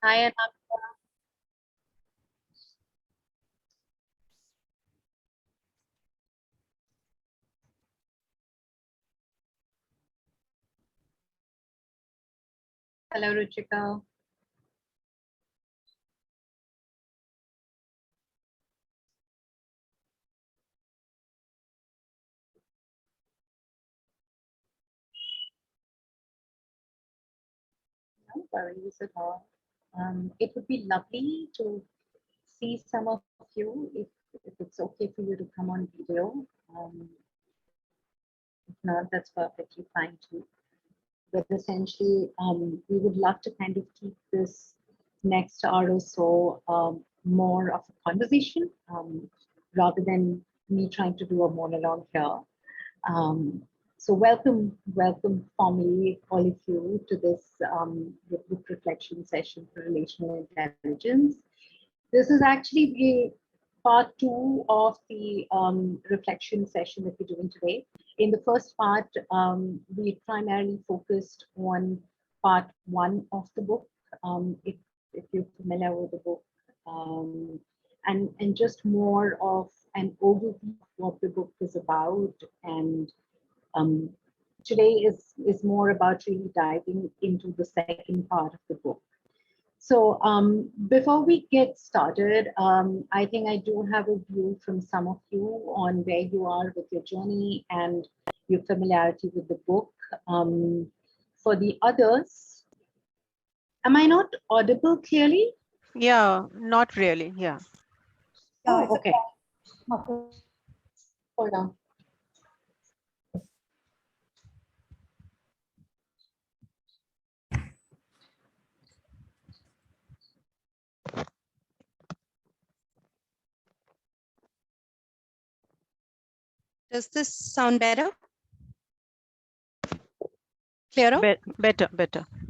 Hi, Anamika. Hello, Ruchika. No worries at all. It would be lovely to see some of you if it's okay for you to come on video. If not, that's perfectly fine too. But essentially, we would love to kind of keep this next hour or so more of a conversation rather than me trying to do a monologue here. Um, so welcome formally all of you to this book reflection session for relational intelligence. This is actually the part two of the reflection session that we're doing today. In the first part, we primarily focused on part one of the book. If you're familiar with the book, and just more of an overview of what the book is about. And um, today is more about really diving into the second part of the book. So before we get started, I think I do have a view from some of you on where you are with your journey and your familiarity with the book. For the others, am I not audible clearly? Yeah, not really. Yeah. Oh, okay. Hold on. Does this sound better? Clearer? Better.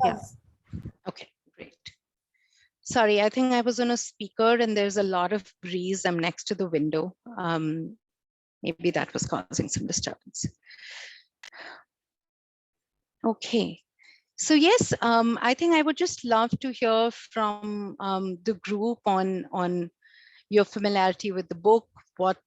Yeah. Okay, great. Sorry, I think I was on a speaker and there's a lot of breeze. I'm next to the window. Maybe that was causing some disturbance. Okay. So yes, I think I would just love to hear from the group on your familiarity with the book. What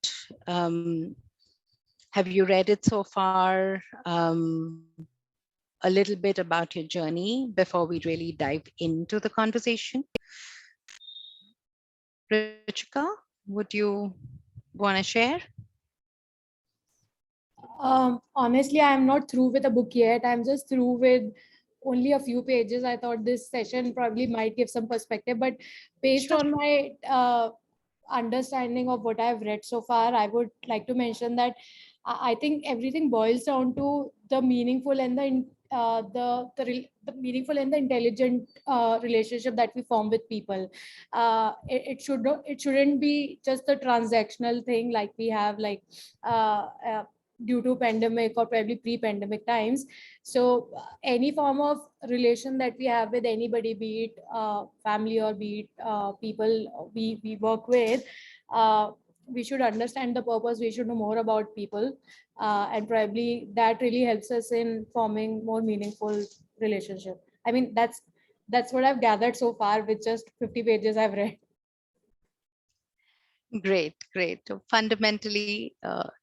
have you read it so far? A little bit about your journey before we really dive into the conversation. Ruchika, would you want to share? Honestly, I'm not through with the book yet. I'm just through with only a few pages. I thought this session probably might give some perspective, but based on my understanding of what I've read so far, I would like to mention that I think everything boils down to the meaningful and the meaningful and the intelligent relationship that we form with people. It shouldn't be just a transactional thing like we have due to pandemic or probably pre-pandemic times. So any form of relation that we have with anybody, be it family or be it people we work with, we should understand the purpose. We should know more about people, and probably that really helps us in forming more meaningful relationship. I mean, that's what I've gathered so far with just 50 pages I've read. Great. Fundamentally,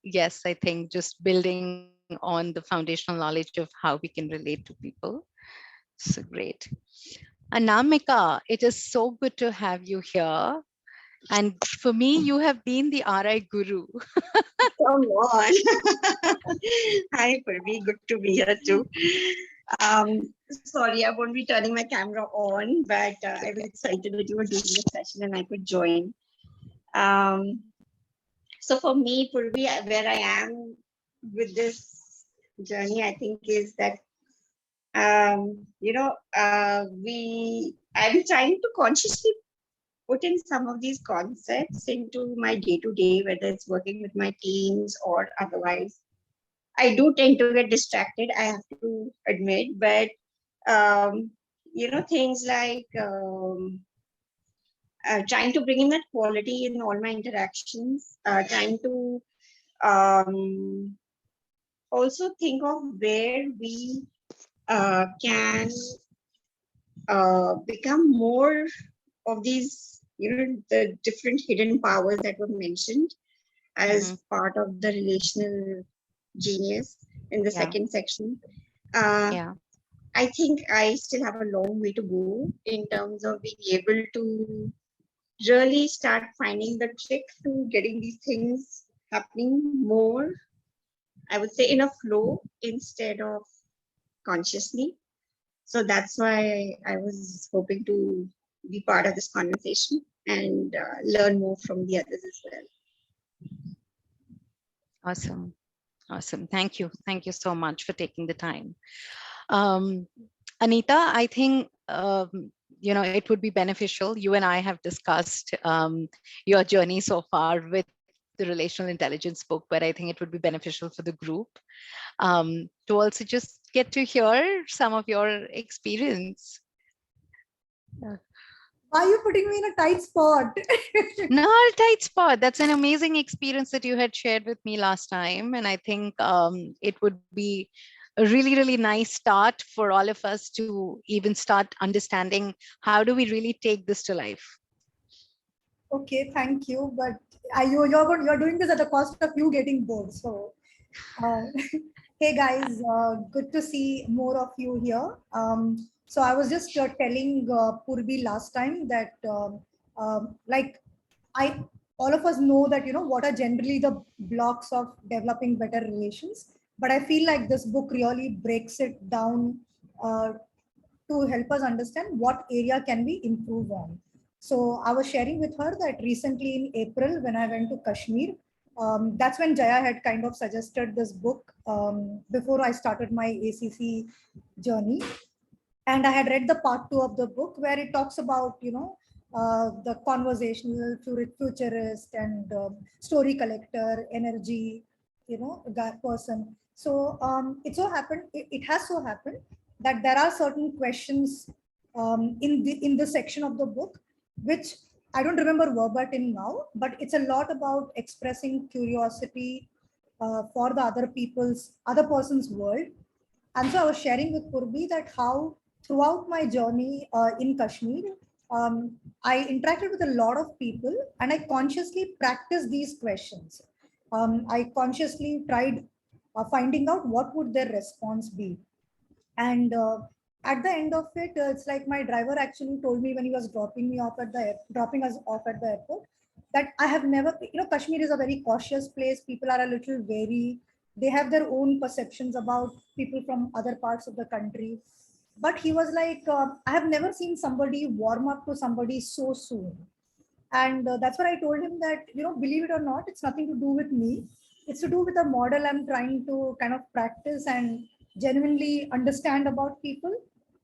yes, I think just building on the foundational knowledge of how we can relate to people. So great. Anamika, it is so good to have you here. And for me, you have been the RI guru. Come on. Hi, Purabi. Good to be here too. Sorry, I won't be turning my camera on, but I was excited that you were doing this session and I could join. So for me, Purabi, where I am with this journey, I think is that I'm trying to consciously put in some of these concepts into my day-to-day, whether it's working with my teams or otherwise. I do tend to get distracted, I have to admit, but things like trying to bring in that quality in all my interactions, trying to um, also think of where we can become more of these, the different hidden powers that were mentioned as part of the relational genius in the Yeah. second section. Uh, Yeah. I think I still have a long way to go in terms of being able to really start finding the trick to getting these things happening more, I would say, in a flow instead of consciously. So that's why I was hoping to be part of this conversation and learn more from the others as well. Awesome. Awesome. Thank you. Thank you so much for taking the time. Um, Anita, I think it would be beneficial. You and I have discussed your journey so far with the relational intelligence book, but I think it would be beneficial for the group to also just get to hear some of your experience. Why are you putting me in a tight spot? Not a tight spot. That's an amazing experience that you had shared with me last time. And I think it would be a really, really nice start for all of us to even start understanding how do we really take this to life. Okay, thank you. But you're doing this at the cost of you getting bored. So, uh, hey guys, good to see more of you here. So I was just telling Purbi last time that like I all of us know that what are generally the blocks of developing better relations. But I feel like this book really breaks it down uh, to help us understand what area can we improve on. So I was sharing with her that recently in April, when I went to Kashmir, that's when Jaya had kind of suggested this book before I started my ACC journey. And I had read the part 2 of the book where it talks about, the conversational futurist and story collector, energy, guy person. So it has so happened that there are certain questions in the section of the book, which I don't remember verbatim now, but it's a lot about expressing curiosity for the other person's world. And so I was sharing with Purbi that how throughout my journey in Kashmir, I interacted with a lot of people and I consciously practiced these questions. I consciously tried finding out what would their response be. And at the end of it, it's like my driver actually told me when he was dropping us off at the airport that I have never, Kashmir is a very cautious place. People are a little wary. They have their own perceptions about people from other parts of the country. But he was like, I have never seen somebody warm up to somebody so soon. And that's what I told him that, believe it or not, it's nothing to do with me. It's to do with a model I'm trying to kind of practice and genuinely understand about people.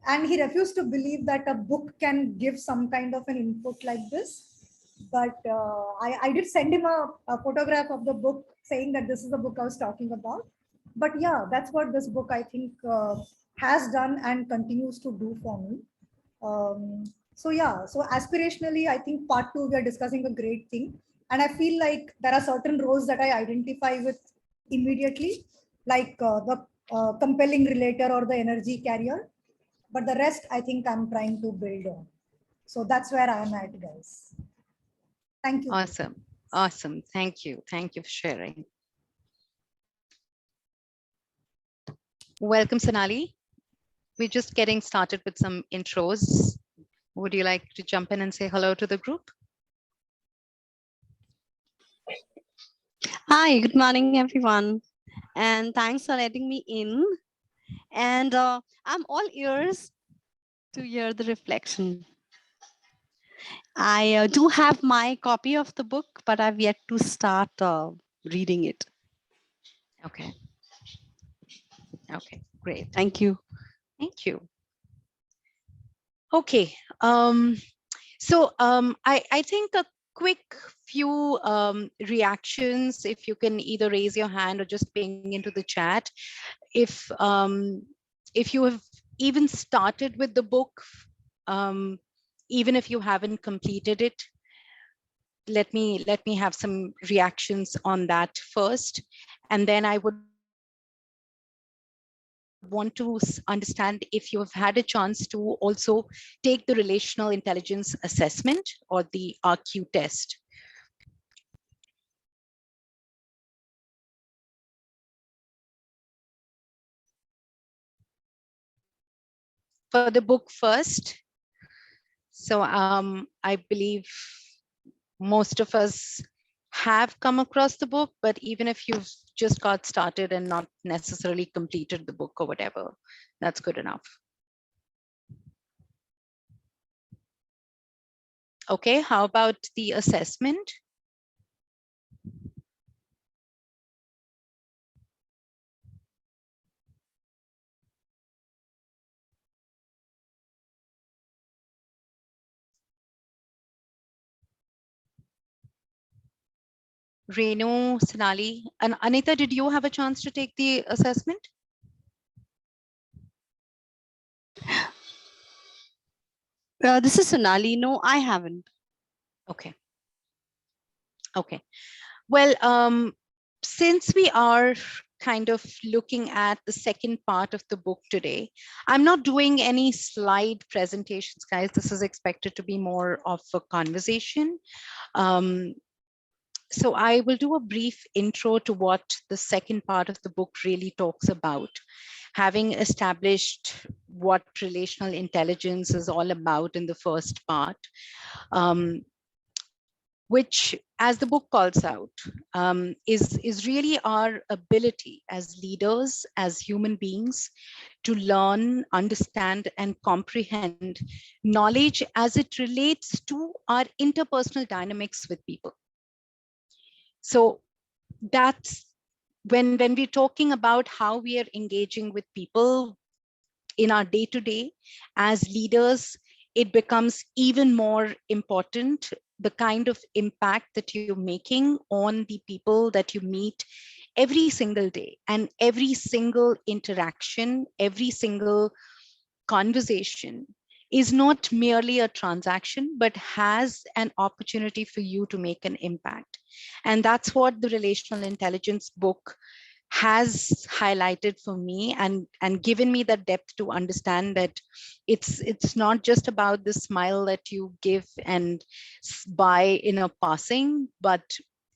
And he refused to believe that a book can give some kind of an input like this. But I did send him a photograph of the book saying that this is the book I was talking about. But yeah, that's what this book I think has done and continues to do for me. So yeah, so aspirationally, I think part 2 we are discussing a great thing, and I feel like there are certain roles that I identify with immediately, like the compelling relator or the energy carrier. But the rest, I think I'm trying to build on. So that's where I am at, guys. Thank you. Awesome. Awesome. Thank you. Thank you for sharing. Welcome, Sonali. We're just getting started with some intros. Would you like to jump in and say hello to the group? Hi, good morning, everyone. And thanks for letting me in. And I'm all ears to hear the reflection. I do have my copy of the book, but I've yet to start reading it. Okay. Okay, great. Thank you. Thank you. Okay. I think a quick few reactions, if you can either raise your hand or just ping into the chat. If you have even started with the book, even if you haven't completed it, let me have some reactions on that first, and then I would want to understand if you have had a chance to also take the relational intelligence assessment or the RQ test. For the book first. So I believe most of us have come across the book, but even if you've just got started and not necessarily completed the book or whatever, that's good enough. Okay, how about the assessment? Renu, Sonali, and Anita, did you have a chance to take the assessment? This is Sonali. No, I haven't. Okay. Okay. Well, since we are kind of looking at the second part of the book today, I'm not doing any slide presentations, guys. This is expected to be more of a conversation. So I will do a brief intro to what the second part of the book really talks about. Having established what relational intelligence is all about in the first part, which, as the book calls out, is really our ability as leaders, as human beings, to learn, understand, and comprehend knowledge as it relates to our interpersonal dynamics with people. So that's when we're talking about how we are engaging with people in our day-to-day as leaders, it becomes even more important, the kind of impact that you're making on the people that you meet every single day, and every single interaction, every single conversation is not merely a transaction, but has an opportunity for you to make an impact. And that's what the relational intelligence book has highlighted for me, and given me the depth to understand that it's not just about the smile that you give and buy in a passing, but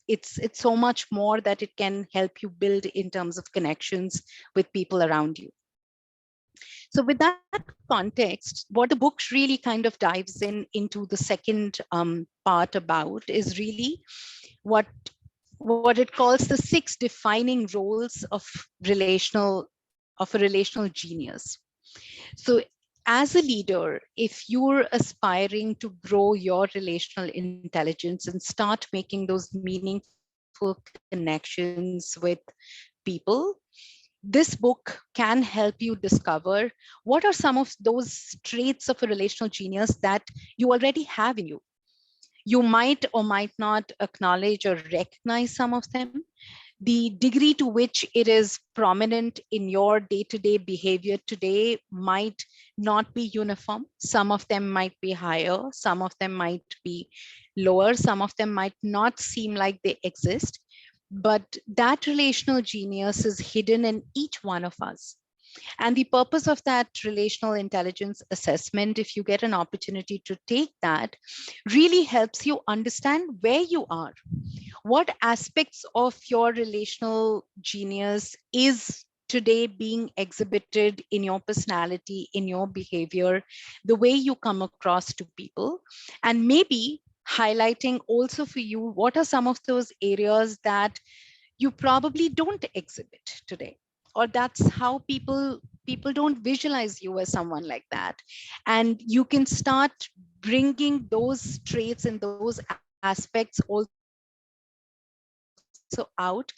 it's so much more that it can help you build in terms of connections with people around you. So with that context, what the book really kind of dives into the second part about is really what it calls the 6 defining roles of a relational genius. So as a leader, if you're aspiring to grow your relational intelligence and start making those meaningful connections with people, this book can help you discover what are some of those traits of a relational genius that you already have in you. You might or might not acknowledge or recognize some of them. The degree to which it is prominent in your day-to-day behavior today might not be uniform. Some of them might be higher, some of them might be lower, some of them might not seem like they exist. But that relational genius is hidden in each one of us. And the purpose of that relational intelligence assessment, if you get an opportunity to take that, really helps you understand where you are. What aspects of your relational genius is today being exhibited in your personality, in your behavior, the way you come across to people, and maybe highlighting also for you what are some of those areas that you probably don't exhibit today, or that's how people don't visualize you as someone like that. And you can start bringing those traits and those aspects also out,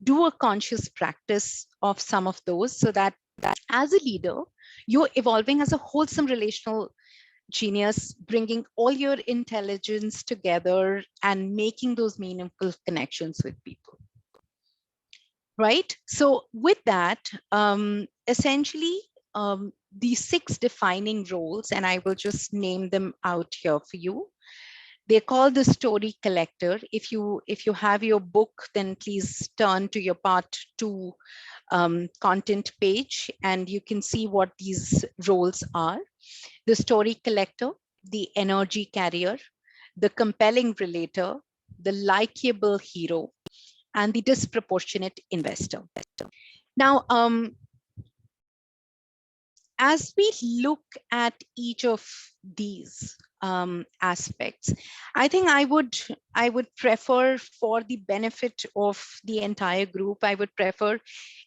do a conscious practice of some of those, so that as a leader, you're evolving as a wholesome relational genius, bringing all your intelligence together and making those meaningful connections with people. Right? So with that, essentially, the 6 defining roles, and I will just name them out here for you. They're called the story collector. If you have your book, then please turn to your part 2 content page, and you can see what these roles are: the story collector, the energy carrier, the compelling relator, the likable hero, and the disproportionate investor. Now, as we look at each of these aspects, I think I would prefer, for the benefit of the entire group, I would prefer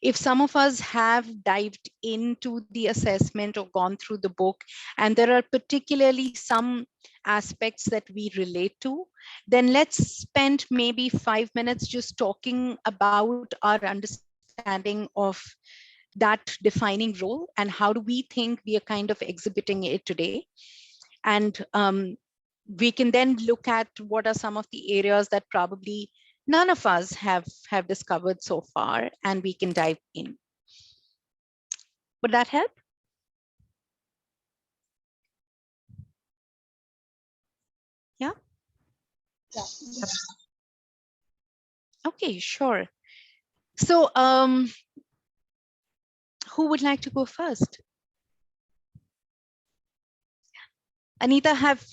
if some of us have dived into the assessment or gone through the book, and there are particularly some aspects that we relate to, then let's spend maybe 5 minutes just talking about our understanding of that defining role and how do we think we are kind of exhibiting it today. And we can then look at what are some of the areas that probably none of us have discovered so far, and we can dive in. Would that help? Yeah. Yeah. Okay, sure. So who would like to go first? Anita, have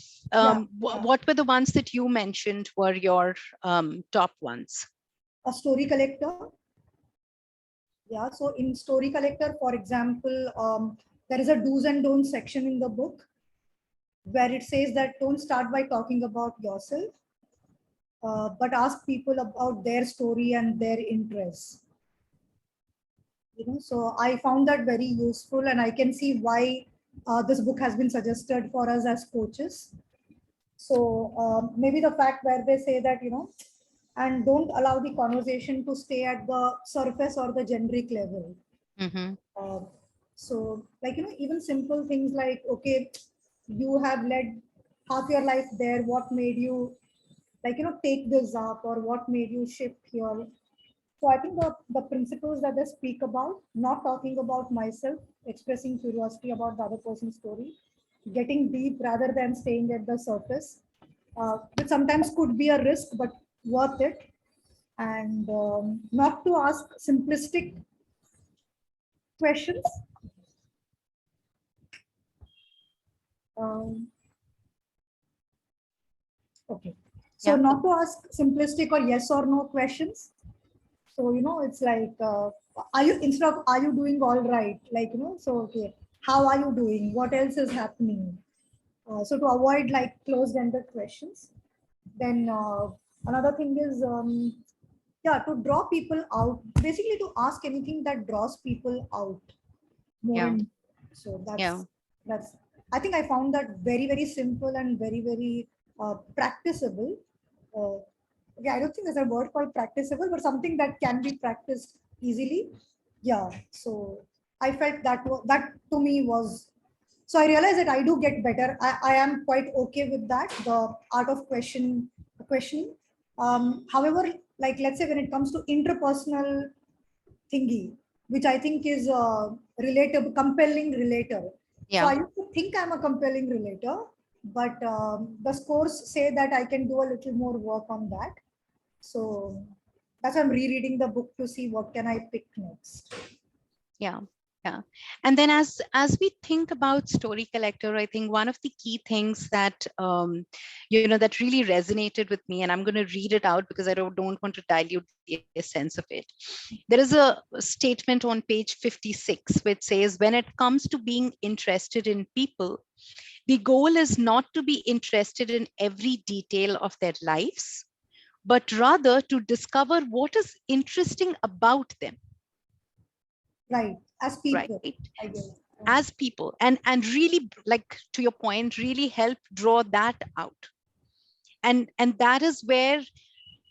what were the ones that you mentioned were your top ones? A story collector. Yeah, so in story collector, for example, there is a do's and don'ts section in the book where it says that don't start by talking about yourself, but ask people about their story and their interests. So I found that very useful, and I can see why this book has been suggested for us as coaches. So maybe the fact where they say that, and don't allow the conversation to stay at the surface or the generic level. Mm-hmm. So like, even simple things like, okay, you have led half your life there. What made you take this up, or what made you shift here? So I think the principles that they speak about, not talking about myself, expressing curiosity about the other person's story, getting deep rather than staying at the surface, which sometimes could be a risk, but worth it. And not to ask simplistic questions. Okay. So Yeah. not to ask simplistic or yes or no questions. So, it's like, are you, instead of, are you doing all right? Like, so, okay, how are you doing? What else is happening? So to avoid like closed-ended questions. Then another thing is, yeah, to draw people out, basically to ask anything that draws people out more. Yeah. So Yeah. that's, I think I found that very, very simple and very, very practicable. Okay, I don't think there's a word called practicable, but something that can be practiced easily. Yeah, so I felt that to me was, so I realized that I do get better. I am quite okay with that, the art of questioning. However, like, let's say when it comes to interpersonal thingy, which I think is a compelling relator. So Yeah. I used to think I'm a compelling relator, but the scores say that I can do a little more work on that. So that's why I'm rereading the book to see what can I pick next. Yeah. Yeah. And then as we think about story collector, I think one of the key things that that really resonated with me, and I'm going to read it out because I don't want to dilute the essence of it. There is a statement on page 56 which says, when it comes to being interested in people, the goal is not to be interested in every detail of their lives, but rather to discover what is interesting about them. Right, as people, right? I guess. As people, and really, like to your point, really help draw that out. And that is where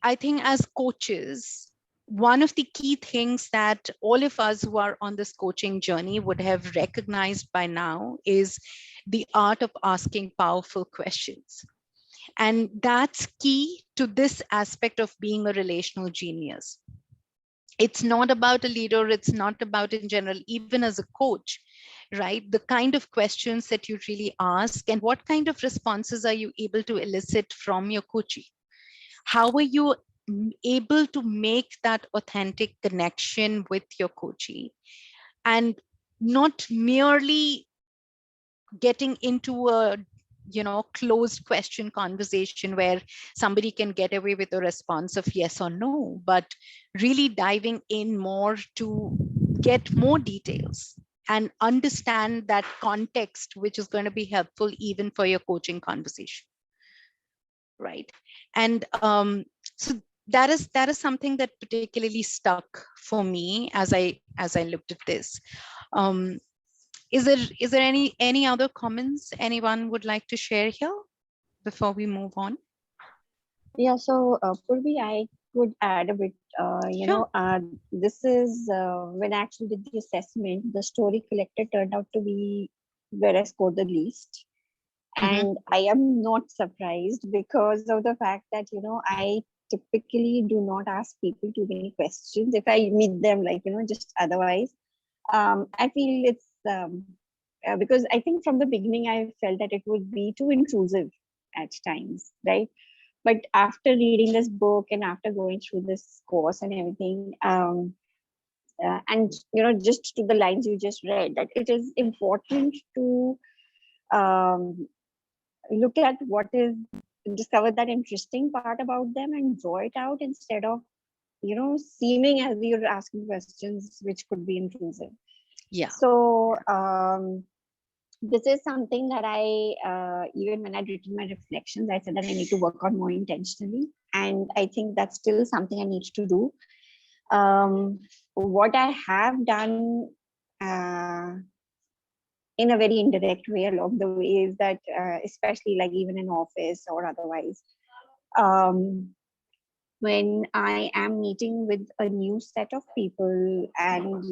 I think as coaches, one of the key things that all of us who are on this coaching journey would have recognized by now is the art of asking powerful questions. And that's key to this aspect of being a relational genius. It's not about a leader, it's not about in general, even as a coach, right? The kind of questions that you really ask and what kind of responses are you able to elicit from your coachee? How are you able to make that authentic connection with your coachee, and not merely getting into a closed question conversation where somebody can get away with a response of yes or no, but really diving in more to get more details and understand that context, which is going to be helpful even for your coaching conversation, right? And so that is something that particularly stuck for me as I looked at this. um, is there any other comments anyone would like to share here before we move on? Yeah, so Purvi, I could add a bit. Sure. This is when I actually did the assessment, the story collected turned out to be where I scored the least. And I am not surprised because of the fact that, I typically do not ask people too many questions if I meet them, like, just otherwise. I feel it's because I think from the beginning I felt that it would be too intrusive at times, right? But after reading this book and after going through this course and everything, and just to the lines you just read, that it is important to um, look at what is discover that interesting part about them and draw it out instead of seeming as you're asking questions which could be intrusive. Yeah. So this is something that I even when I'd written my reflections, I said that I need to work on more intentionally, and I think that's still something I need to do. What I have done in a very indirect way along the way is that especially like even in office or otherwise, when I am meeting with a new set of people, and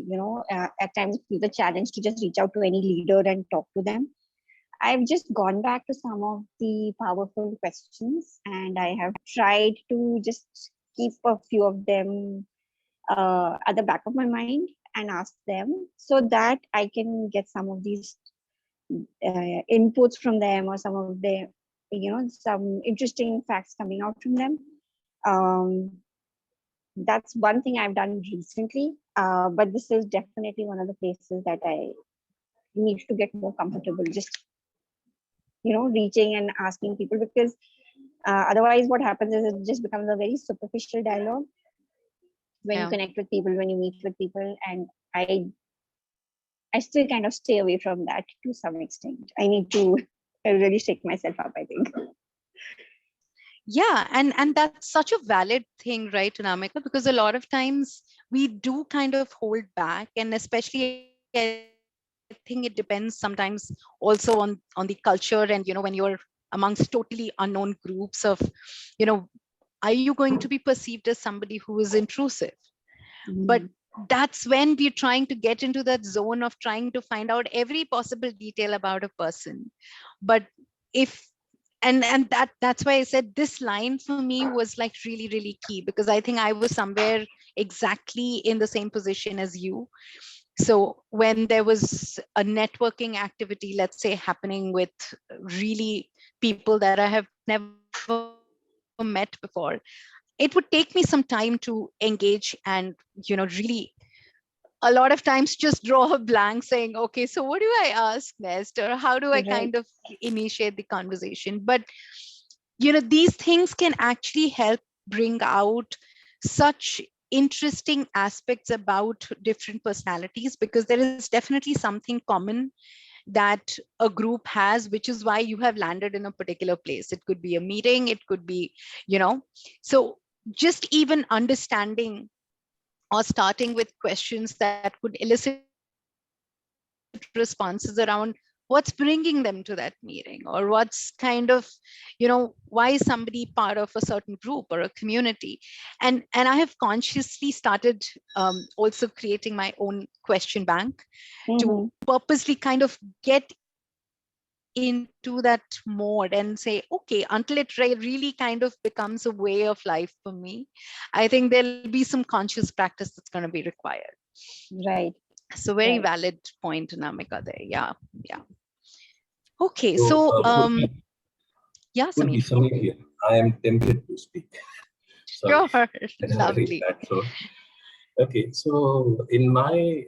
at times feel the challenge to just reach out to any leader and talk to them, I've just gone back to some of the powerful questions, and I have tried to just keep a few of them at the back of my mind and ask them, so that I can get some of these inputs from them, or some of the some interesting facts coming out from them. That's one thing I've done recently, but this is definitely one of the places that I need to get more comfortable just reaching and asking people, because otherwise what happens is it just becomes a very superficial dialogue when you connect with people, when you meet with people, and I still kind of stay away from that to some extent. I need to really shake myself up, I think. Yeah, and that's such a valid thing, right, Anamika? Because a lot of times we do kind of hold back, and especially I think it depends sometimes also on the culture, and when you're amongst totally unknown groups of, you know, are you going to be perceived as somebody who is intrusive? But that's when we're trying to get into that zone of trying to find out every possible detail about a person. But if and that's why I said this line for me was like really, really key, because I think I was somewhere exactly in the same position as you. So when there was a networking activity, let's say, happening with really people that I have never met before, it would take me some time to engage and really a lot of times just draw a blank saying, okay, so what do I ask next, or how do I kind of Right. initiate the conversation? But these things can actually help bring out such interesting aspects about different personalities, because there is definitely something common that a group has, which is why you have landed in a particular place. It could be a meeting, it could be, so just even understanding or starting with questions that could elicit responses around what's bringing them to that meeting, or what's kind of, why is somebody part of a certain group or a community. And I have consciously started also creating my own question bank to Mm-hmm. purposely kind of get into that mode and say, okay, until it really kind of becomes a way of life for me, I think there'll be some conscious practice that's going to be required. So very Right. valid Right. point, Namika, there. Yeah. Okay, so So, yeah, Purvi, Sameer. Sameer here. I am tempted to speak. Sure. I never read Lovely. that. So, okay. So in my,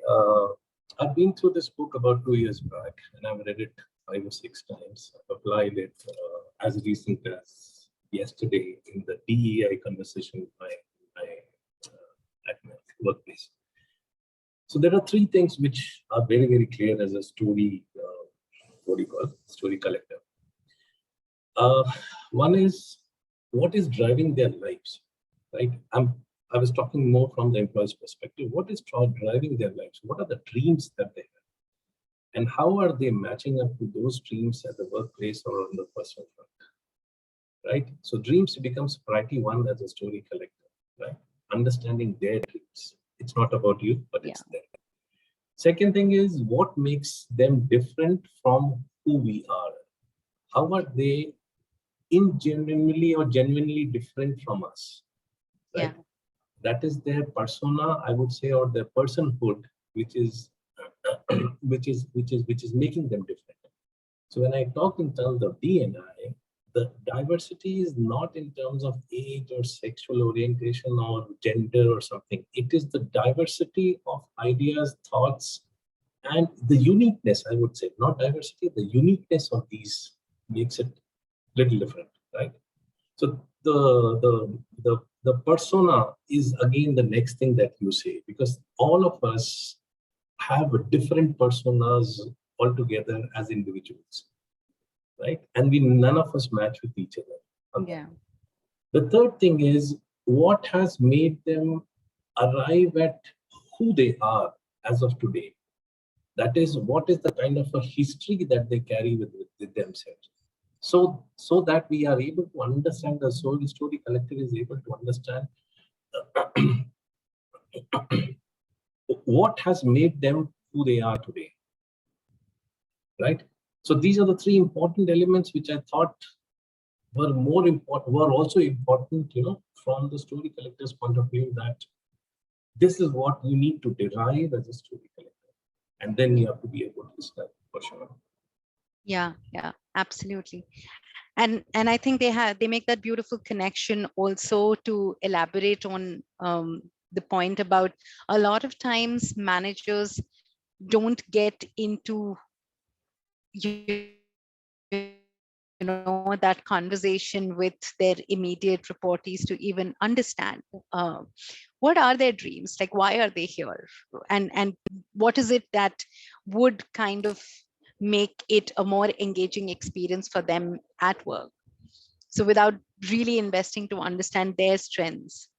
I've been through this book about 2 years back, and I've read it 5 or 6 times. I've applied it as recent as yesterday in the DEI conversation with at my workplace. So there are three things which are very, very clear as a story. What do you call it? Story collector. One is what is driving their lives, right? I was talking more from the employee's perspective. What is driving their lives? What are the dreams that they have? And how are they matching up to those dreams at the workplace or on the personal front, right? So dreams becomes priority one as a story collector, right? Understanding their dreams. It's not about you, but it's them. Second thing is what makes them different from who we are. How are they genuinely different from us, right? Yeah. That is their persona, I would say, or their personhood, which is which is making them different. So when I talk in terms of D&I, the diversity is not in terms of age or sexual orientation or gender or something. It is the diversity of ideas, thoughts, and the uniqueness, I would say, not diversity, the uniqueness of these makes it little different, right? So the persona is again the next thing that you say, because all of us have different personas altogether as individuals, right? And none of us match with each other. Yeah. The third thing is what has made them arrive at who they are as of today. That is, what is the kind of a history that they carry with themselves. So that we are able to understand, the story collective is able to understand what has made them who they are today, right? So these are the three important elements which I thought were also important, from the story collector's point of view, that this is what you need to derive as a story collector, and then you have to be a good listener for sure. Yeah, absolutely. And I think they make that beautiful connection also to elaborate on the point about a lot of times managers don't get into that conversation with their immediate reportees to even understand what are their dreams, like why are they here, and what is it that would kind of make it a more engaging experience for them at work. So without really investing to understand their strengths.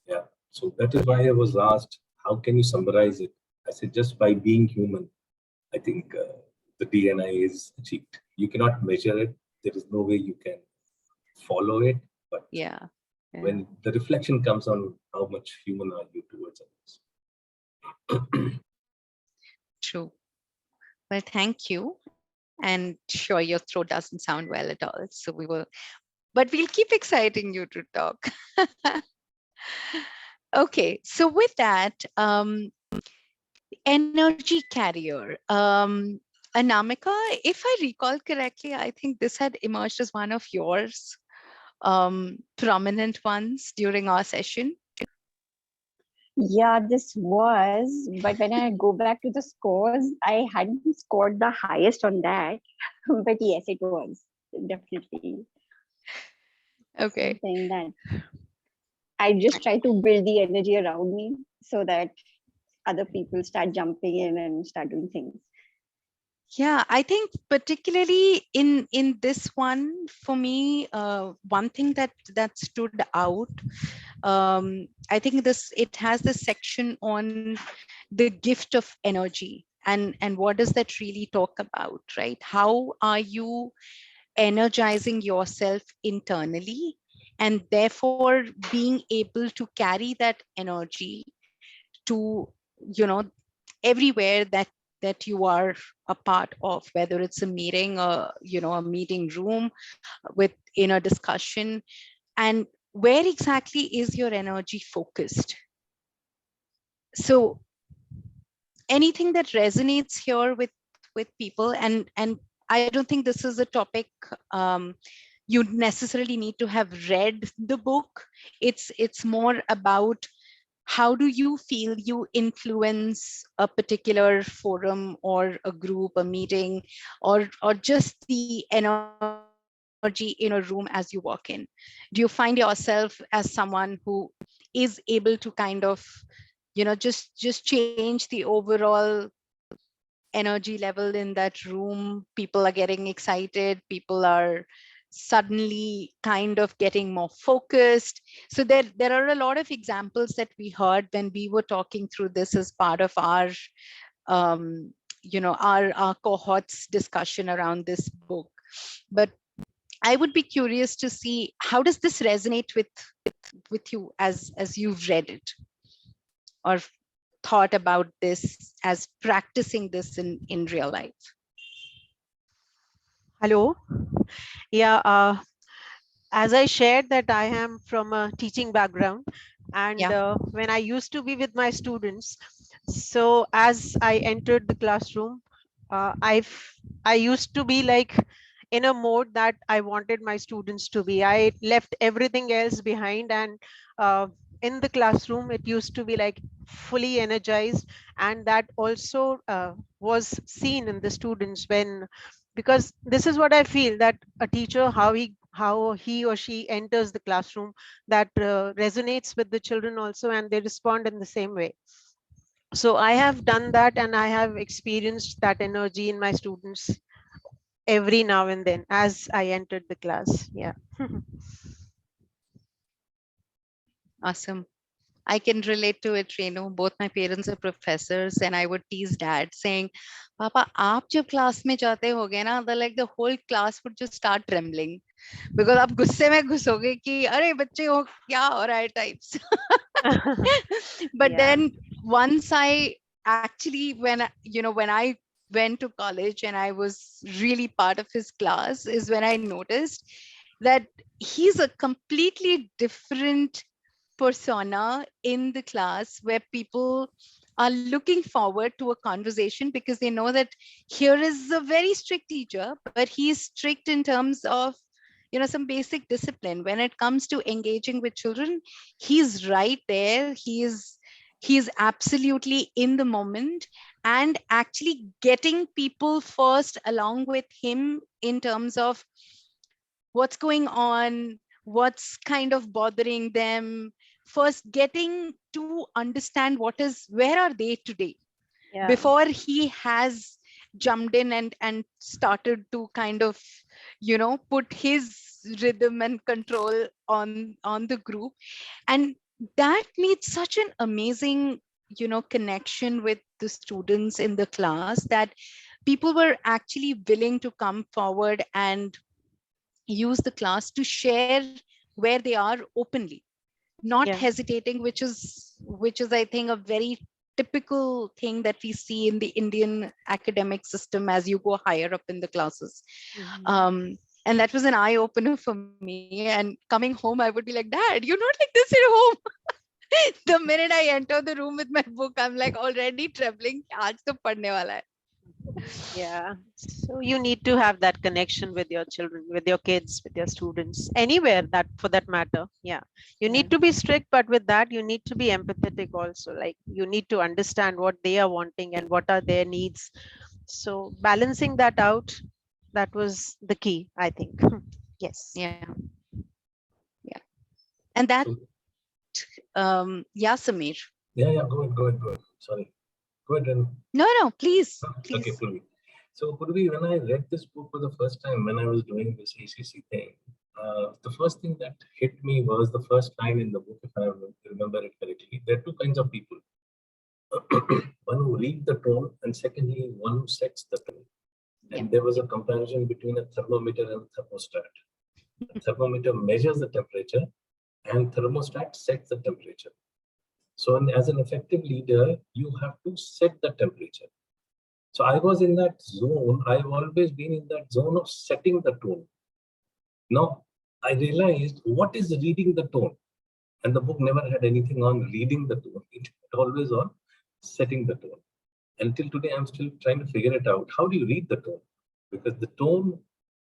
Yeah, so that is why I was asked, how can you summarize it? I said, just by being human, I think the D&I is achieved. You cannot measure it. There is no way you can follow it. But when the reflection comes on how much human are you towards others. True. Well, thank you. And sure, your throat doesn't sound well at all. So but we'll keep exciting you to talk. Okay, so with that, energy carrier. Anamika, if I recall correctly, I think this had emerged as one of yours prominent ones during our session. Yeah, this was, but when I go back to the scores, I hadn't scored the highest on that. But yes, it was definitely. Okay. Something that I just try to build the energy around me so that other people start jumping in and start doing things. Yeah, I think particularly in this one, for me, one thing that stood out, I think it has this section on the gift of energy, and what does that really talk about, right? How are you energizing yourself internally, and therefore being able to carry that energy to everywhere that you are a part of, whether it's a meeting, a meeting room with a discussion, and where exactly is your energy focused. So anything that resonates here with people, and I don't think this is a topic you necessarily need to have read the book. It's more about how do you feel you influence a particular forum or a group, a meeting, or just the energy in a room as you walk in. Do you find yourself as someone who is able to kind of, just change the overall energy level in that room? People are getting excited, people are suddenly kind of getting more focused. So there are a lot of examples that we heard when we were talking through this as part of our our cohorts discussion around this book. But I would be curious to see, how does this resonate with you as you've read it or thought about this as practicing this in real life? Hello. Yeah, as I shared that I am from a teaching background, and Yeah. when I used to be with my students, so as I entered the classroom, I used to be like in a mode that I wanted my students to be. I left everything else behind, and in the classroom it used to be like fully energized, and that also was seen in the students when, because this is what I feel, that a teacher, how he or she enters the classroom, that resonates with the children also, and they respond in the same way. So I have done that, and I have experienced that energy in my students every now and then as I entered the class. Yeah. Awesome. I can relate to it, Renu. Both my parents are professors, and I would tease dad saying, Papa, aap jab class mein jaate hoge na, the whole class would just start trembling. Because आप गुस्से में घुसोगे कि अरे बच्चे हो क्या हो रहा है types. But Yeah. then once I actually, when I went to college and I was really part of his class, is when I noticed that he's a completely different persona in the class, where people are looking forward to a conversation because they know that here is a very strict teacher, but he is strict in terms of some basic discipline. When it comes to engaging with children, he's right there. He is absolutely in the moment and actually getting people first along with him in terms of what's going on, what's kind of bothering them, first getting to understand where are they today, Yeah. before he has jumped in and started to kind of put his rhythm and control on the group. And that made such an amazing connection with the students in the class, that people were actually willing to come forward and use the class to share where they are openly, not Yeah. hesitating, which is I think a very typical thing that we see in the Indian academic system as you go higher up in the classes. Mhm. And that was an eye opener for me. And coming home, I would be like, Dad, you're not like this at home. The minute I enter the room with my book, I'm like already trembling. Aaj to padne wala hai. Yeah. So you need to have that connection with your children, with your kids, with your students, anywhere that for that matter. Yeah. You need to be strict, but with that, you need to be empathetic also. Like you need to understand what they are wanting and what are their needs. So balancing that out, that was the key, I think. Yes. Yeah. Yeah. And that, So, yeah, Samir. yeah, go ahead. Sorry. Go ahead, Renu. No, please. Okay, Purabi. So, Purabi, when I read this book for the first time, when I was doing this ACC thing, the first thing that hit me was the first line in the book, if I remember it correctly. There are two kinds of people. One who read the tone, and secondly, one who sets the tone. And there was a comparison between a thermometer and a thermostat. The thermometer measures the temperature, and thermostat sets the temperature. So, as an effective leader, you have to set the temperature. So I was in that zone. I've always been in that zone of setting the tone. Now I realized what is reading the tone, and the book never had anything on reading the tone. It had always on setting the tone. Until today, I'm still trying to figure it out. How do you read the tone? Because the tone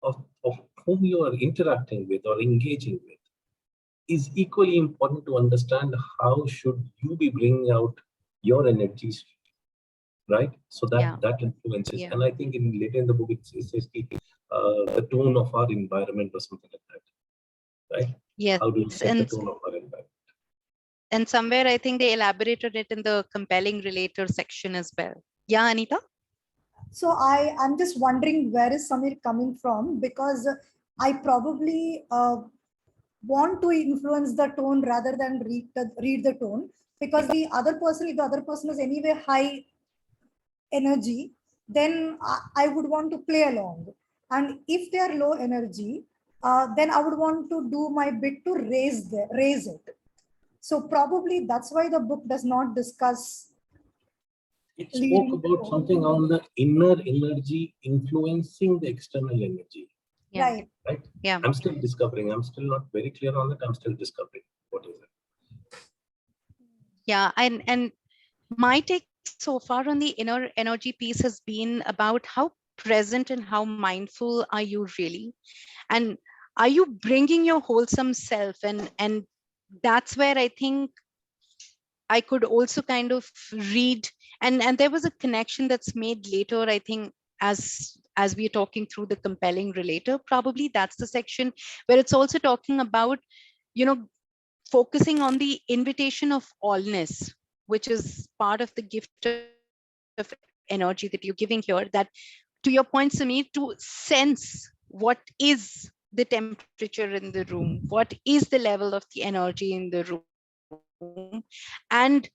of whom you are interacting with or engaging with is equally important to understand how should you be bringing out your energies, right? So Yeah. that influences. Yeah. And I think later in the book, it says the tone of our environment or something like that, right? Yes. How do you set the tone of our environment? And somewhere I think they elaborated it in the compelling relator section as well. Yeah, Anita? So I'm just wondering where is Samir coming from, because I probably want to influence the tone rather than read the tone, because the other person, if the other person is anyway high energy, then I would want to play along. And if they are low energy, then I would want to do my bit to raise it. So probably that's why the book does not discuss It spoke leading about tone. something on the inner energy influencing the external energy. Yeah. Right. Right? Yeah. I'm still discovering. I'm still not very clear on it. I'm still discovering what is it. Yeah. And my take so far on the inner energy piece has been about how present and how mindful are you really, and are you bringing your wholesome self, and that's where I think I could also kind of read, and there was a connection that's made later, I think, as we're talking through the compelling relator, probably that's the section where it's also talking about, you know, focusing on the invitation of allness, which is part of the gift of energy that you're giving here, that to your point, Samir, to sense what is the temperature in the room, what is the level of the energy in the room, and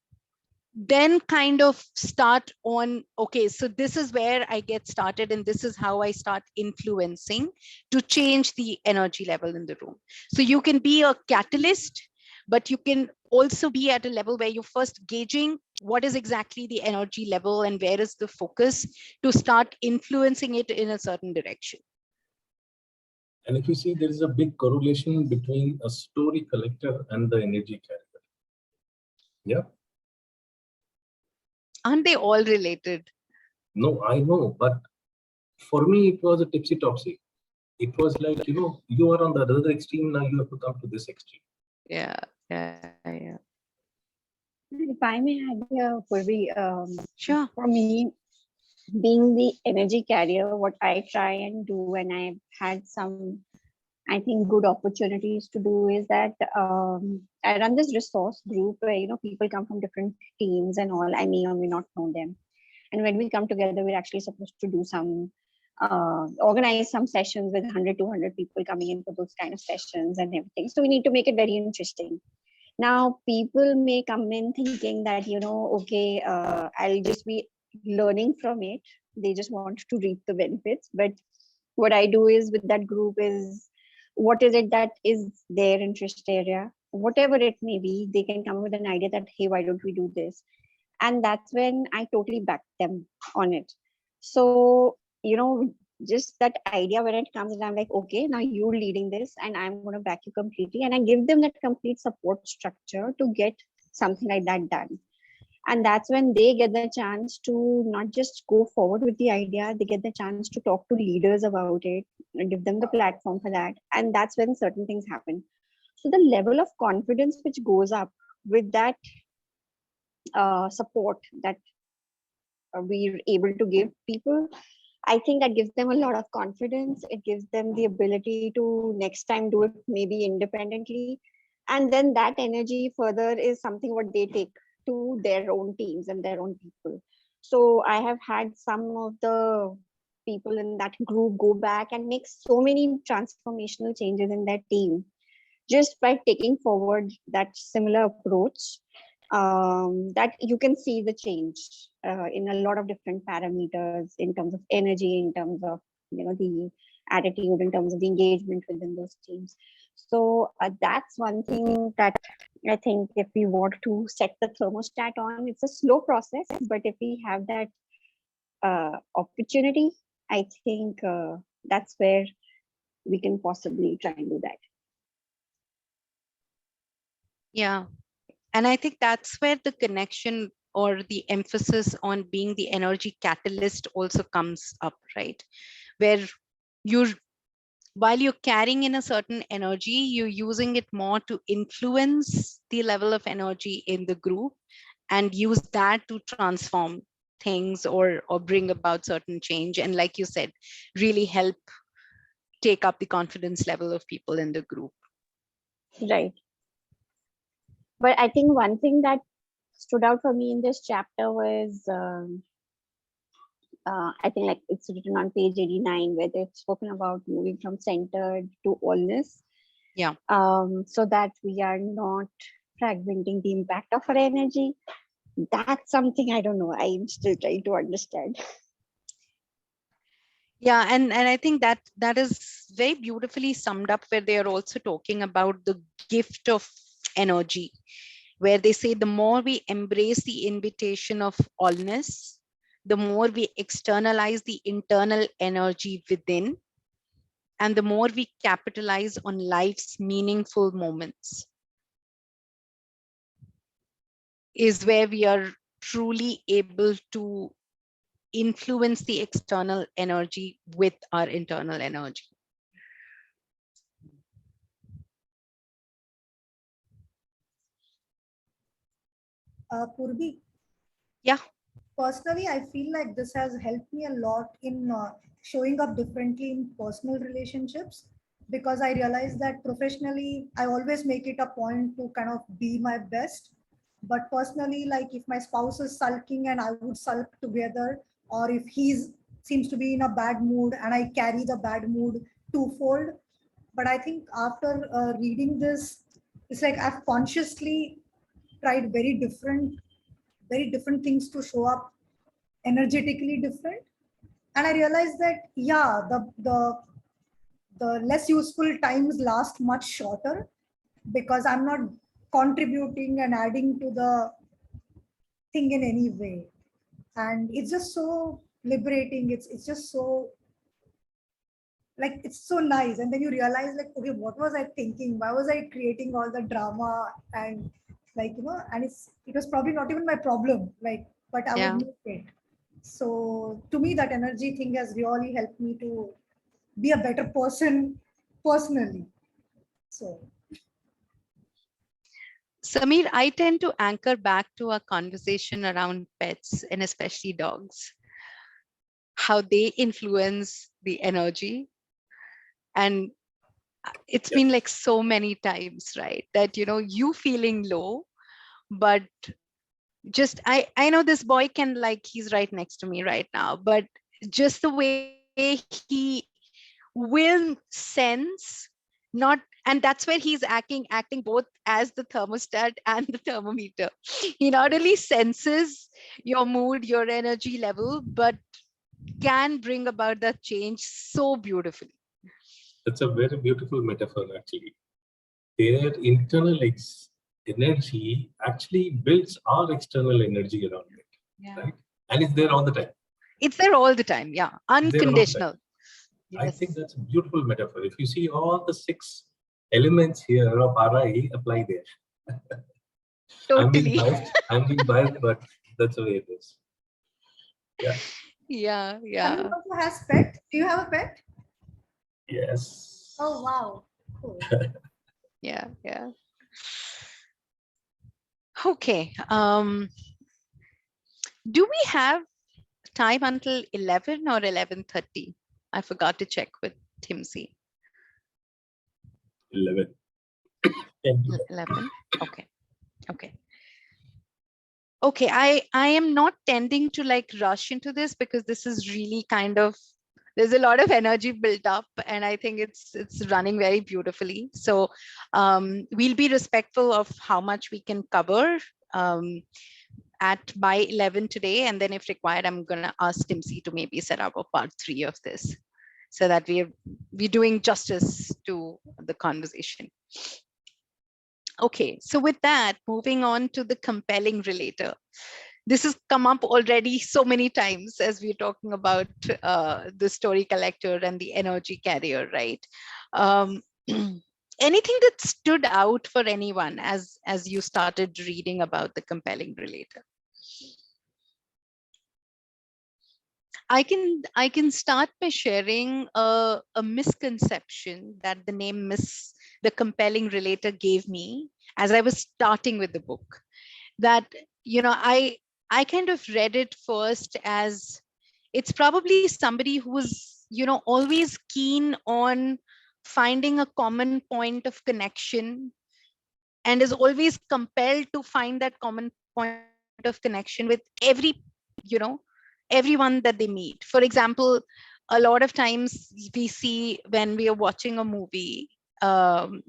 then kind of start on, okay, so this is where I get started and this is how I start influencing to change the energy level in the room. So you can be a catalyst, but you can also be at a level where you're first gauging what is exactly the energy level and where is the focus to start influencing it in a certain direction. And if you see, there is a big correlation between a story collector and the energy carrier. Yeah. Aren't they all related? No, I know, but for me, it was a tipsy topsy. It was like, you are on the other extreme, now you have to come to this extreme. Yeah, yeah. If I may add here, Purvi, Sure. for me, being the energy carrier, what I try and do, and I've had some, I think, good opportunities to do, is that I run this resource group where, people come from different teams and all. I may or may not know them. And when we come together, we're actually supposed to do some, organize some sessions with 100, 200 people coming in for those kind of sessions and everything. So we need to make it very interesting. Now, people may come in thinking that, okay, I'll just be learning from it. They just want to reap the benefits. But what I do is with that group is, what is it that is their interest area? Whatever it may be, they can come with an idea that, hey, why don't we do this? And that's when I totally back them on it. So, just that idea when it comes, and I'm like, okay, now you're leading this and I'm going to back you completely. And I give them that complete support structure to get something like that done. And that's when they get the chance to not just go forward with the idea, they get the chance to talk to leaders about it and give them the platform for that. And that's when certain things happen. So the level of confidence which goes up with that support that we're able to give people, I think that gives them a lot of confidence. It gives them the ability to next time do it maybe independently. And then that energy further is something what they take to their own teams and their own people. So I have had some of the people in that group go back and make so many transformational changes in their team just by taking forward that similar approach, that you can see the change in a lot of different parameters in terms of energy, in terms of the attitude, in terms of the engagement within those teams. So that's one thing that I think if we want to set the thermostat on, it's a slow process, but if we have that opportunity, I think that's where we can possibly try and do that. Yeah. And I think that's where the connection or the emphasis on being the energy catalyst also comes up, right? Where you're while you're carrying in a certain energy, you're using it more to influence the level of energy in the group and use that to transform things or bring about certain change. And like you said, really help take up the confidence level of people in the group. Right. But I think one thing that stood out for me in this chapter was, I think like it's written on page 89, where they've spoken about moving from centered to allness. Yeah. So that we are not fragmenting the impact of our energy. That's something I don't know. I'm still trying to understand. Yeah, and I think that is very beautifully summed up, where they are also talking about the gift of energy, where they say the more we embrace the invitation of allness, the more we externalize the internal energy within, and the more we capitalize on life's meaningful moments, is where we are truly able to influence the external energy with our internal energy. Purbi, Yeah. personally, I feel like this has helped me a lot in showing up differently in personal relationships, because I realize that professionally, I always make it a point to kind of be my best. But personally, like if my spouse is sulking and I would sulk together, or if he's seems to be in a bad mood and I carry the bad mood twofold. But I think after reading this, it's like I've consciously tried very different things to show up energetically different. And I realized that yeah, the less useful times last much shorter, because I'm not contributing and adding to the thing in any way. And it's just so liberating. It's just so, like, it's so nice. And then you realize, like, okay, what was I thinking? Why was I creating all the drama? And like, and it was probably not even my problem, like, but I would Yeah. make it. So to me, that energy thing has really helped me to be a better person personally. So Samir, I tend to anchor back to our conversation around pets and especially dogs, how they influence the energy. And it's been like so many times, right? That, you feeling low, but just, I know this boy can, like, he's right next to me right now, but just the way he will sense, not, and that's where he's acting both as the thermostat and the thermometer. He not only senses your mood, your energy level, but can bring about that change so beautifully. That's a very beautiful metaphor, actually. Their internal energy actually builds our external energy around it, right? And it's there all the time. It's there all the time, yeah. Unconditional. I Yes. think that's a beautiful metaphor. If you see all the 6 elements here of RI apply there. Totally. I'm being biased, but that's the way it is. Yeah. Yeah, Samir yeah. also has pet. Do you have a pet? Yes. Oh wow, cool. Yeah, yeah. Okay. Do we have time until 11 or 11:30? I forgot to check with Timsy. 11. 11. Okay. Okay. Okay. I am not tending to like rush into this, because this is really kind of, there's a lot of energy built up, and I think it's running very beautifully. So we'll be respectful of how much we can cover by 11 today, and then if required, I'm going to ask Timsy to maybe set up a part 3 of this, so that we're doing justice to the conversation. Okay, so with that, moving on to the compelling relator. This has come up already so many times as we're talking about the story collector and the energy carrier, right? Anything that stood out for anyone as you started reading about the compelling relator? I can start by sharing a misconception that the name the compelling relator gave me as I was starting with the book. That, you know, I kind of read it first as it's probably somebody who's, you know, always keen on finding a common point of connection and is always compelled to find that common point of connection with every, you know, everyone that they meet. For example, a lot of times we see when we are watching a movie, um,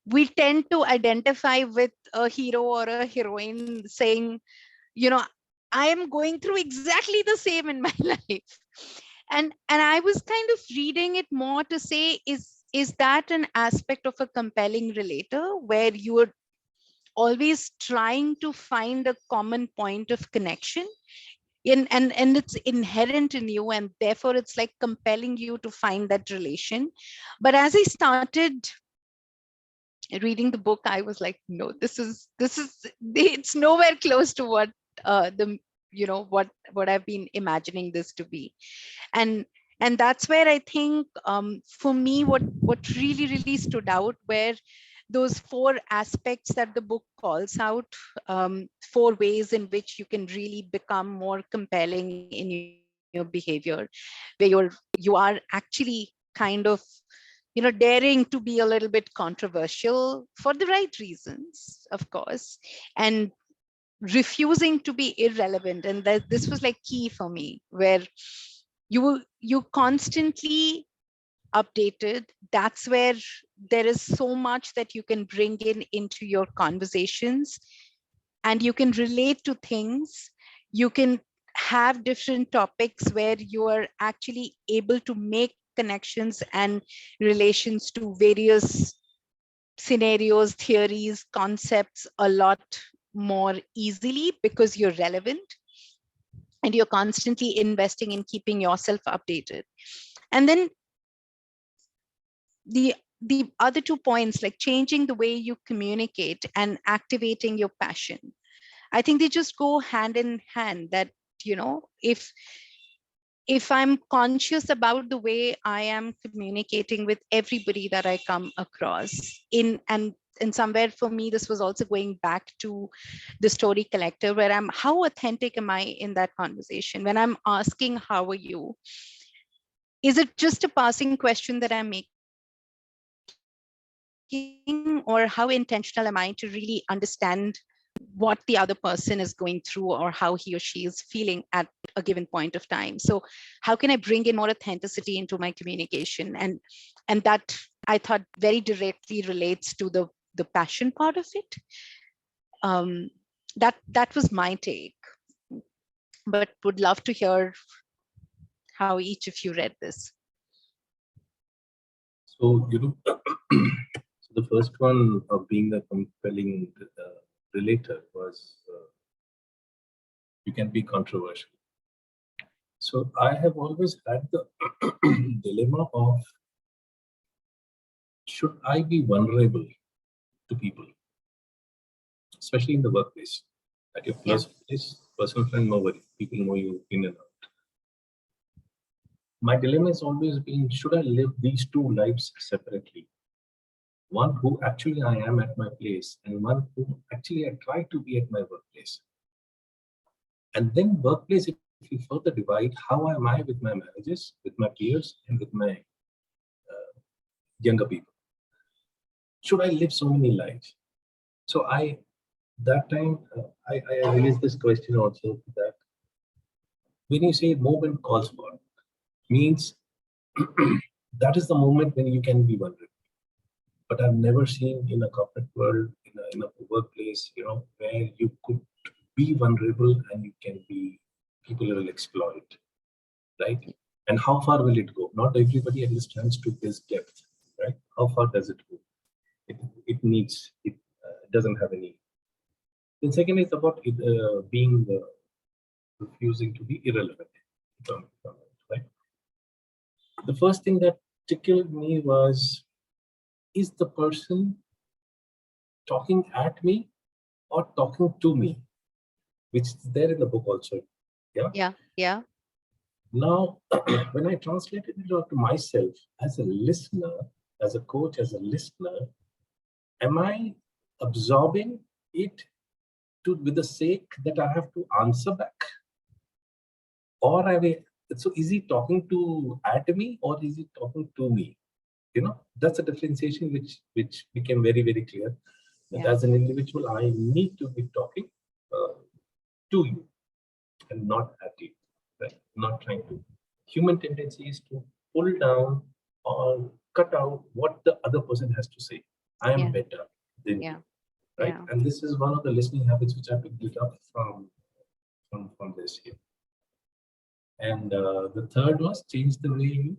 we tend to identify with a hero or a heroine saying, you know, I am going through exactly the same in my life. And I was kind of reading it more to say, is that an aspect of a compelling relator where you are always trying to find a common point of connection and it's inherent in you, and therefore it's like compelling you to find that relation. But as I started reading the book, I was like, no, this is it's nowhere close to what the you know what I've been imagining this to be. And that's where I think, for me, what really stood out were those four aspects that the book calls out, four ways in which you can really become more compelling in your behavior, where you are actually kind of, you know, daring to be a little bit controversial for the right reasons, of course, and refusing to be irrelevant. And that this was like key for me, where you constantly updated. That's where there is so much that you can bring into your conversations, and you can relate to things. You can have different topics where you are actually able to make connections and relations to various scenarios, theories, concepts a lot more easily because you're relevant and you're constantly investing in keeping yourself updated. And then the other 2 points, like changing the way you communicate and activating your passion, I think they just go hand in hand. That, you know, if I'm conscious about the way I am communicating with everybody that I come across and somewhere for me, this was also going back to the story collector, where how authentic am I in that conversation? When I'm asking, how are you? Is it just a passing question that I'm making, or how intentional am I to really understand what the other person is going through, or how he or she is feeling at a given point of time? So how can I bring in more authenticity into my communication? And that, I thought, very directly relates to the passion part of it. That was my take, but would love to hear how each of you read this. So, so the first one of being a compelling relator was you can be controversial. So I have always had the dilemma of, should I be vulnerable to people, especially in the workplace? At your first place, personal friend, nobody, people know you in and out. My dilemma has always been, should I live these two lives separately? One who actually I am at my place, and one who actually I try to be at my workplace. And then workplace, if you further divide, how am I with my managers, with my peers, and with my younger people? Should I live so many lives? So that time, I raised this question also, that when you say moment calls for, means that is the moment when you can be vulnerable. But I've never seen in a corporate world, in a workplace, where you could be vulnerable and you can be, people will exploit, right? And how far will it go? Not everybody understands to this depth, right? How far does it go? It doesn't have any. Then second is about it, being refusing to be irrelevant, right? The first thing that tickled me was, is the person talking at me or talking to me? Which is there in the book also. Yeah. Yeah. Now, when I translated it out to myself as a listener, as a coach, as a listener, am I absorbing it with the sake that I have to answer back? Or so is he talking to at me or is he talking to me? That's a differentiation which became very, very clear. That Yeah. as an individual, I need to be talking to you and not at you, right? Not trying to. Human tendency is to pull down or cut out what the other person has to say. I am Yeah. better than Yeah. you, right? Yeah. And this is one of the listening habits which I picked it up from this here. And the third was change the way you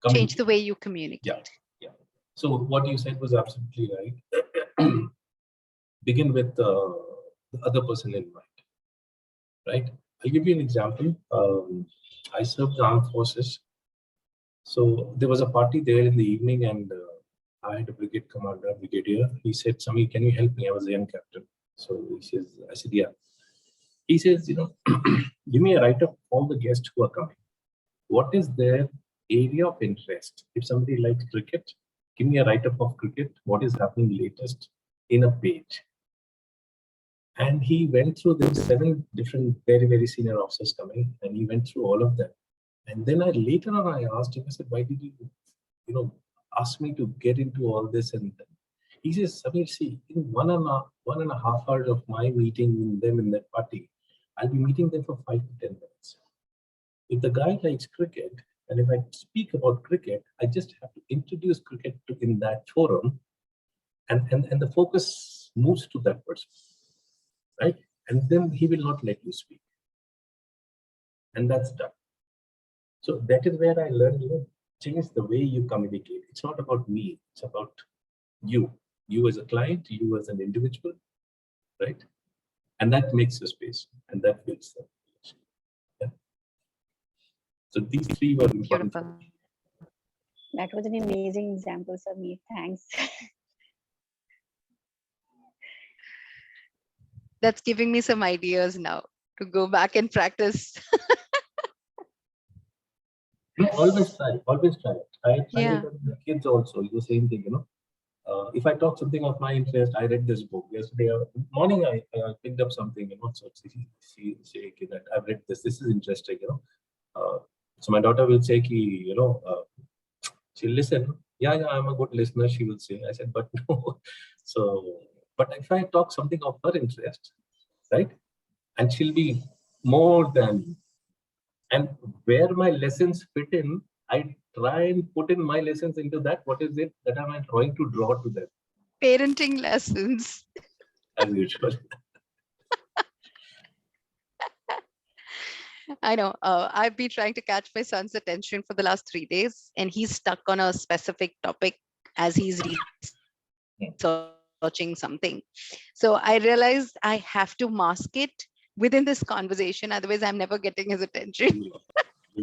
Change communicate. the way you communicate. Yeah. So what you said was absolutely right. Begin with the other person in mind, right? I'll give you an example. I served the armed forces. So there was a party there in the evening and I had a brigade commander, brigadier. He said, Sami, can you help me? I was a young captain. So I said, yeah. He says, give me a write-up of all the guests who are coming. What is their area of interest? If somebody likes cricket, give me a write-up of cricket. What is happening latest in a page? And he went through, there were 7 different very, very senior officers coming, and he went through all of them. And then later on, I asked him, I said, why did you ask me to get into all this? And he says, Samir, see, in 1.5 hours of my meeting with them in that party, I'll be meeting them for 5 to 10 minutes. If the guy likes cricket, and if I speak about cricket, I just have to introduce cricket in that forum, and the focus moves to that person, right? And then he will not let you speak. And that's done. So that is where I learned, change the way you communicate. It's not about me, it's about you as a client, you as an individual, right? And that makes a space and that builds the relation. Yeah. So these 3 were important. Beautiful. That was an amazing example, Samir. Thanks. That's giving me some ideas now to go back and practice. No, always try it. I tried Yeah. it with the kids also. It's the same thing, if I talk something of my interest, I read this book yesterday morning. I picked up something, so she say that I've read this. This is interesting, So my daughter will say, she'll listen. Yeah, I'm a good listener. She will say. I said, but no. So, but if I talk something of her interest, right, and she'll be more than. And where my lessons fit in, I try and put in my lessons into that. What is it that am I trying to draw to them? Parenting lessons. As usual. I know. I've been trying to catch my son's attention for the last 3 days, and he's stuck on a specific topic as he's researching something. So I realized I have to mask it within this conversation. Otherwise, I'm never getting his attention. You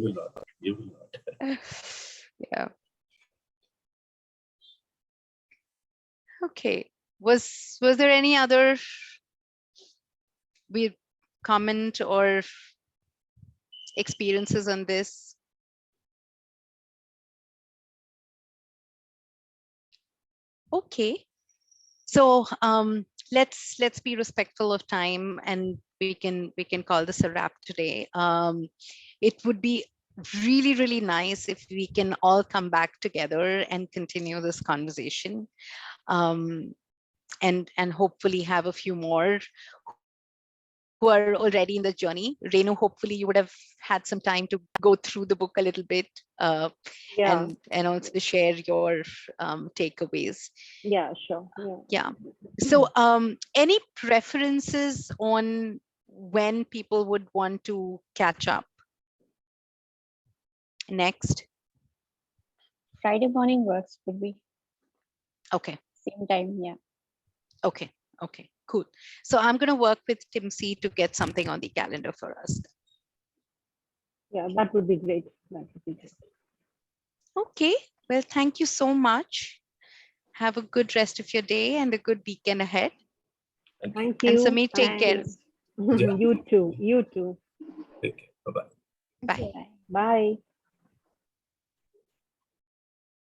will not. You will not. Yeah. Okay. Was there any other comment or experiences on this? Okay. So let's be respectful of time, and we can call this a wrap today. It would be really, really nice if we can all come back together and continue this conversation, and hopefully have a few more who are already in the journey. Renu, hopefully you would have had some time to go through the book a little bit, Yeah. and also share your takeaways. Yeah, sure. Yeah. So any preferences on when people would want to catch up next? Friday morning works would be Okay. same time. Yeah. Okay. Okay, cool. So I'm going to work with Tim C to get something on the calendar for us. Yeah, that would be great. That would be great. Okay. Well, thank you so much. Have a good rest of your day and a good weekend ahead. Thank And you. Samir, take care. You too. You too. Take care. Bye-bye. Bye. Bye.